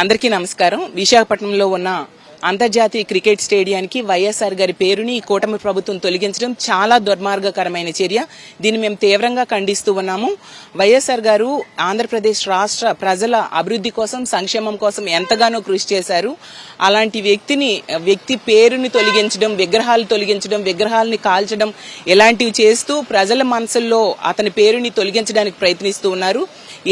అందరికీ నమస్కారం. విశాఖపట్నంలో ఉన్న అంతర్జాతీయ క్రికెట్ స్టేడియానికి వైఎస్ఆర్ గారి పేరుని కూటమి ప్రభుత్వం తొలగించడం చాలా దుర్మార్గకరమైన చర్య. దీన్ని మేము తీవ్రంగా ఖండిస్తూ ఉన్నాము. వైఎస్ఆర్ గారు ఆంధ్రప్రదేశ్ రాష్ట్ర ప్రజల అభివృద్ధి కోసం, సంక్షేమం కోసం ఎంతగానో కృషి చేశారు. అలాంటి వ్యక్తి పేరుని తొలగించడం, విగ్రహాలు తొలగించడం, విగ్రహాలని కాల్చడం ఇలాంటివి చేస్తూ ప్రజల మనసుల్లో అతని పేరుని తొలగించడానికి ప్రయత్నిస్తూ ఉన్నారు.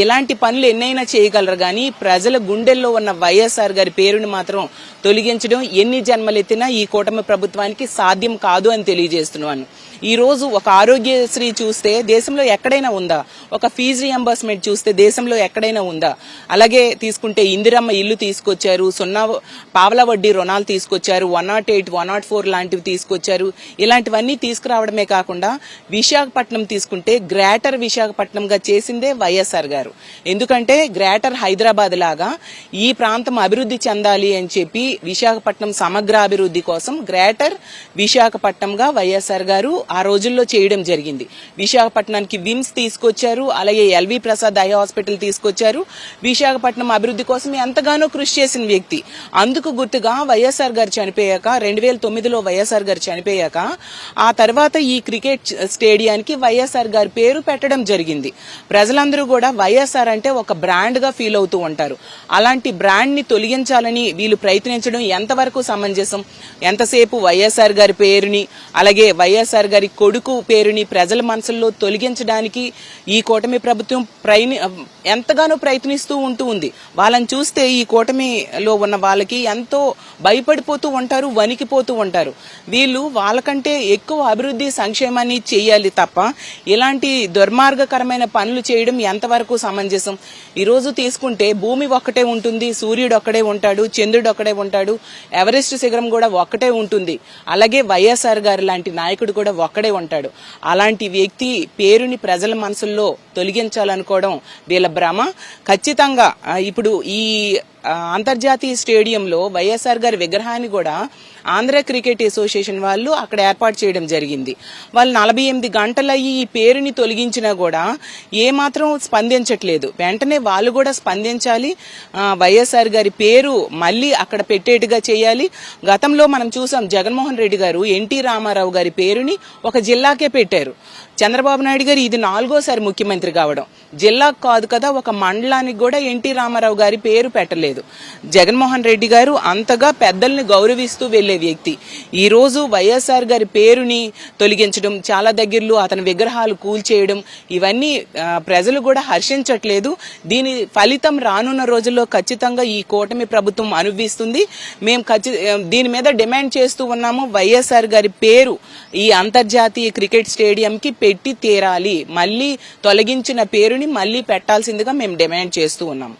ఇలాంటి పనులు ఎన్నైనా చేయగలరు కానీ ప్రజల గుండెల్లో ఉన్న వైఎస్ఆర్ గారి పేరుని మాత్రం తొలగించడం ఎన్ని జన్మలెత్తినా ఈ కూటమి ప్రభుత్వానికి సాధ్యం కాదు అని తెలియజేస్తున్నాను. ఈ రోజు ఒక ఆరోగ్యశ్రీ చూస్తే దేశంలో ఎక్కడైనా ఉందా? ఒక ఫీజు రియంబర్స్మెంట్ చూస్తే దేశంలో ఎక్కడైనా ఉందా? అలాగే తీసుకుంటే ఇందిరమ్మ ఇల్లు తీసుకొచ్చారు, 0 పావలా వడ్డీ రుణాలు తీసుకొచ్చారు, 108, 104 లాంటివి తీసుకొచ్చారు. ఇలాంటివన్నీ తీసుకురావడమే కాకుండా విశాఖపట్నం తీసుకుంటే గ్రేటర్ విశాఖపట్నంగా చేసిందే వైఎస్ఆర్ గారు. ఎందుకంటే గ్రేటర్ హైదరాబాద్ లాగా ఈ ప్రాంతం అభివృద్ధి చెందాలి అని చెప్పి విశాఖపట్నం సమగ్ర అభివృద్ధి కోసం గ్రేటర్ విశాఖపట్నంగా వైఎస్ఆర్ గారు ఆ రోజుల్లో చేయడం జరిగింది. విశాఖపట్నానికి విమ్స్ తీసుకొచ్చారు, అలాగే ఎల్వి ప్రసాద్ ఐ హాస్పిటల్ తీసుకొచ్చారు. విశాఖపట్నం అభివృద్ధి కోసం ఎంతగానో కృషి చేసిన వ్యక్తి. అందుకు గుర్తుగా వైఎస్ఆర్ గారు చనిపోయాక 2009లో వైఎస్ఆర్ గారు చనిపోయాక ఆ తర్వాత ఈ క్రికెట్ స్టేడియానికి వైఎస్ఆర్ గారి పేరు పెట్టడం జరిగింది. ప్రజలందరూ కూడా వైఎస్ఆర్ అంటే ఒక బ్రాండ్ గా ఫీల్ అవుతూ ఉంటారు. అలాంటి బ్రాండ్ ని తొలగించాలని వీళ్ళు ప్రయత్నించడం ఎంతవరకు సమంజసం? ఎంతసేపు వైఎస్ఆర్ గారి పేరుని, అలాగే వైఎస్ఆర్ గారి కొడుకు పేరుని ప్రజల మనసుల్లో తొలగించడానికి ఈ కూటమి ప్రభుత్వం ఎంతగానో ప్రయత్నిస్తూ ఉంది. వాళ్ళని చూస్తే ఈ కూటమిలో ఉన్న వాళ్ళకి ఎంతో భయపడిపోతూ ఉంటారు, వణికిపోతూ ఉంటారు. వీళ్ళు వాళ్ళకంటే ఎక్కువ అభివృద్ధి, సంక్షేమాన్ని చేయాలి తప్ప ఇలాంటి దుర్మార్గకరమైన పనులు చేయడం ఎంతవరకు సమంజసం? ఈ రోజు తీసుకుంటే భూమి ఒక్కటే ఉంటుంది, సూర్యుడు ఒక్కడే ఉంటాడు, చంద్రుడు ఒక్కడే ఉంటాడు, ఎవరెస్ట్ శిఖరం కూడా ఒక్కటే ఉంటుంది. అలాగే వైఎస్ఆర్ గారు లాంటి నాయకుడు కూడా ఒక్కడే ఉంటాడు. అలాంటి వ్యక్తి పేరుని ప్రజల మనసుల్లో తొలగించాలనుకోవడం వీళ్ళ భ్రమ. ఖచ్చితంగా ఇప్పుడు ఈ అంతర్జాతీయ స్టేడియంలో వైఎస్ఆర్ గారి విగ్రహాన్ని కూడా ఆంధ్ర క్రికెట్ అసోసియేషన్ వాళ్ళు అక్కడ ఏర్పాటు చేయడం జరిగింది. వాళ్ళు 48 గంటలయ్యి ఈ పేరుని తొలగించినా కూడా ఏమాత్రం స్పందించట్లేదు. వెంటనే వాళ్ళు కూడా స్పందించాలి. వైఎస్ఆర్ గారి పేరు మళ్ళీ అక్కడ పెట్టేట్టుగా చేయాలి. గతంలో మనం చూసాం, జగన్మోహన్ రెడ్డి గారు ఎన్టీ రామారావు గారి పేరుని ఒక జిల్లాకే పెట్టారు. చంద్రబాబు నాయుడు గారు ఇది 4వ ముఖ్యమంత్రి కావడం. జిల్లాకు కాదు కదా, ఒక మండలానికి కూడా ఎన్టీ రామారావు గారి పేరు పెట్టలేదు. జగన్మోహన్ రెడ్డి గారు అంతగా పెద్దల్ని గౌరవిస్తూ వెళ్లే వ్యక్తి. ఈ రోజు వైఎస్ఆర్ గారి పేరుని తొలగించడం, చాలా దగ్గరలో అతని విగ్రహాలు కూల్చేయడం, ఇవన్నీ ప్రజలు కూడా హర్షించట్లేదు. దీని ఫలితం రానున్న రోజుల్లో ఖచ్చితంగా ఈ కూటమి ప్రభుత్వం అనుభవిస్తుంది. మేము దీని మీద డిమాండ్ చేస్తూ ఉన్నాము. వైఎస్ఆర్ గారి పేరు ఈ అంతర్జాతీయ క్రికెట్ స్టేడియంకి పెట్టి తీరాలి. మళ్ళీ తొలగించిన పేరుని మళ్ళీ పెట్టాల్సిందిగా మేము డిమాండ్ చేస్తూ ఉన్నాం.